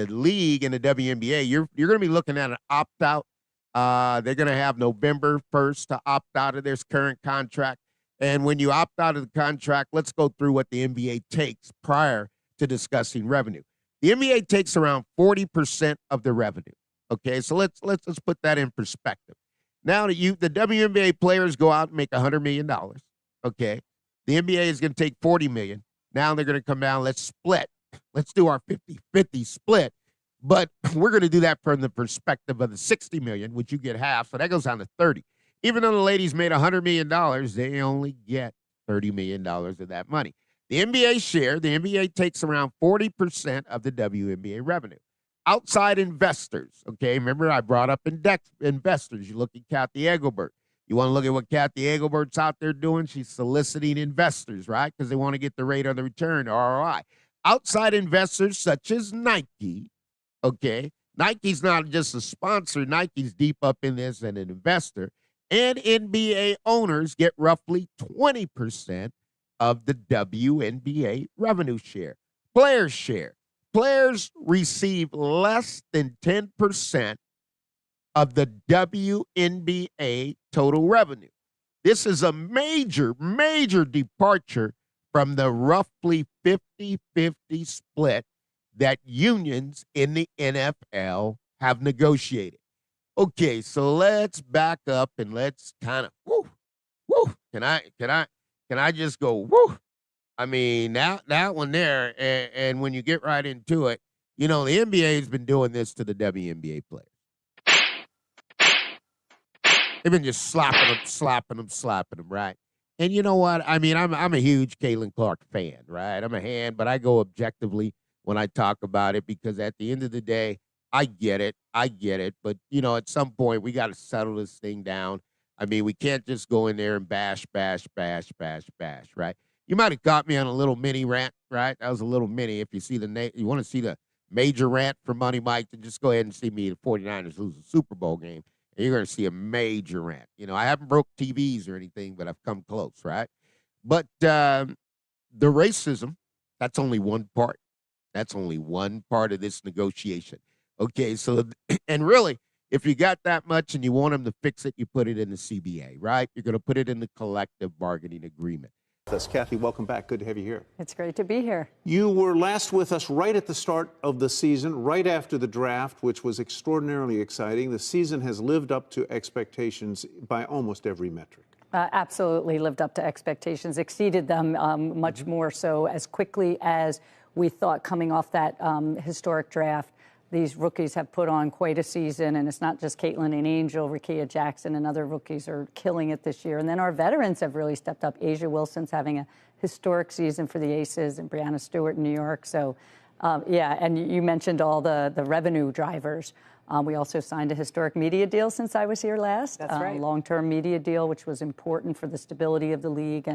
the league and the WNBA, you're going to be looking at an opt-out. They're going to have November 1st to opt out of their current contract. And when you opt out of the contract, let's go through what the NBA takes prior to discussing revenue. The NBA takes around 40% of the revenue. Okay, so let's put that in perspective. Now the WNBA players go out and make $100 million. Okay, the NBA is going to take $40 million. Now they're going to come down. Let's split. Let's do our 50-50 split. But we're going to do that from the perspective of the $60 million, which you get half. So that goes down to 30. Even though the ladies made $100 million, they only get $30 million of that money. The NBA share, the NBA takes around 40% of the WNBA revenue. Outside investors, okay? Remember, I brought up investors. You look at Cathy Englebert. You want to look at what Cathy Engelbert's out there doing? She's soliciting investors, right? Because they want to get the rate on the return, ROI. Outside investors such as Nike, okay? Nike's not just a sponsor. Nike's deep up in this and an investor. And NBA owners get roughly 20% of the WNBA revenue share. Players share. Players receive less than 10% of the WNBA total revenue. This is a major, major departure from the roughly 50-50 split that unions in the NFL have negotiated. Okay, so let's back up and let's kind of woo. Can I just go woo? I mean, that one there, and when you get right into it, you know, the NBA has been doing this to the WNBA players. They've been just slapping them, right? And you know what? I mean, I'm a huge CaitlinClark fan, right? I'm a fan, but I go objectively when I talk about it because at the end of the day, I get it. But, you know, at some point, we got to settle this thing down. I mean, we can't just go in there and bash, right? You might have caught me on a little mini rant, right? That was a little mini. If you see you want to see the major rant from Money Mike, then just go ahead and see me. The 49ers lose a Super Bowl game, and you're going to see a major rant. You know, I haven't broke TVs or anything, but I've come close, right? But the racism, that's only one part. That's only one part of this negotiation. Okay, so, and really, if you got that much and you want them to fix it, you put it in the CBA, right? You're going to put it in the collective bargaining agreement. Cathy, welcome back. Good to have you here. It's great to be here. You were last with us right at the start of the season, right after the draft, which was extraordinarily exciting. The season has lived up to expectations by almost every metric. Absolutely lived up to expectations, exceeded them much more so as quickly as we thought coming off that historic draft. These rookies have put on quite a season, and it's not just Caitlin and Angel. Rickea Jackson and other rookies are killing it this year. And then our veterans have really stepped up. Asia Wilson's having a historic season for the Aces, and Brianna Stewart in New York. So, yeah, and you mentioned all the revenue drivers. We also signed a historic media deal since I was here last. That's right. Long-term media deal, which was important for the stability of the league.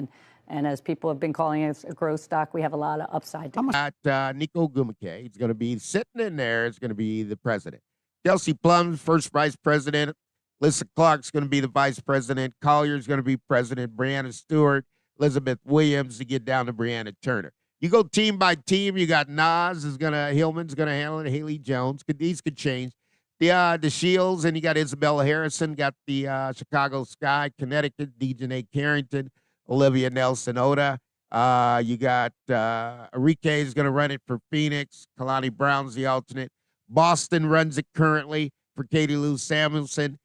And as people have been calling it a growth stock, we have a lot of upside. Nico Gumake, he's going to be sitting in there. It's going to be the president. Kelsey Plum's first vice president. Lisa Clark's going to be the vice president. Collier's going to be president. Brianna Stewart, Elizabeth Williams, to get down to Brianna Turner. You go team by team. You got Hillman's going to handle it. Haley Jones. These could change. The Shields, and you got Isabella Harrison. Got the Chicago Sky, Connecticut, Dejanay Carrington. Olivia Nelson-Oda. You got Enrique is going to run it for Phoenix. Kalani Brown's the alternate. Boston runs it currently for Katie Lou Samuelson.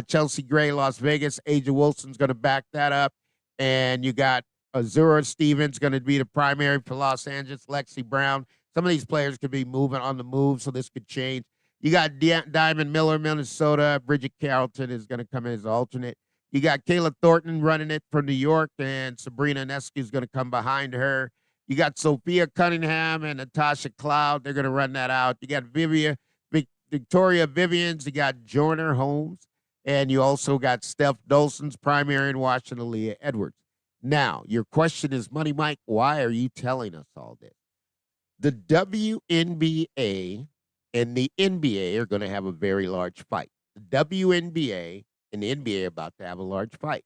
Chelsea Gray, Las Vegas. Asia Wilson's going to back that up. And you got Azura Stevens going to be the primary for Los Angeles. Lexi Brown. Some of these players could be moving on the move, so this could change. You got Diamond Miller, Minnesota. Bridget Carrollton is going to come in as alternate. You got Kayla Thornton running it for New York, and Sabrina Nescu is going to come behind her. You got Sophia Cunningham and Natasha Cloud. They're going to run that out. You got Victoria Vivians. You got Joyner Holmes. And you also got Steph Dolson's primary in Washington, Leah Edwards. Now, your question is, Money Mike, why are you telling us all this? The WNBA and the NBA are going to have a very large fight. The WNBA and the NBA are about to have a large fight.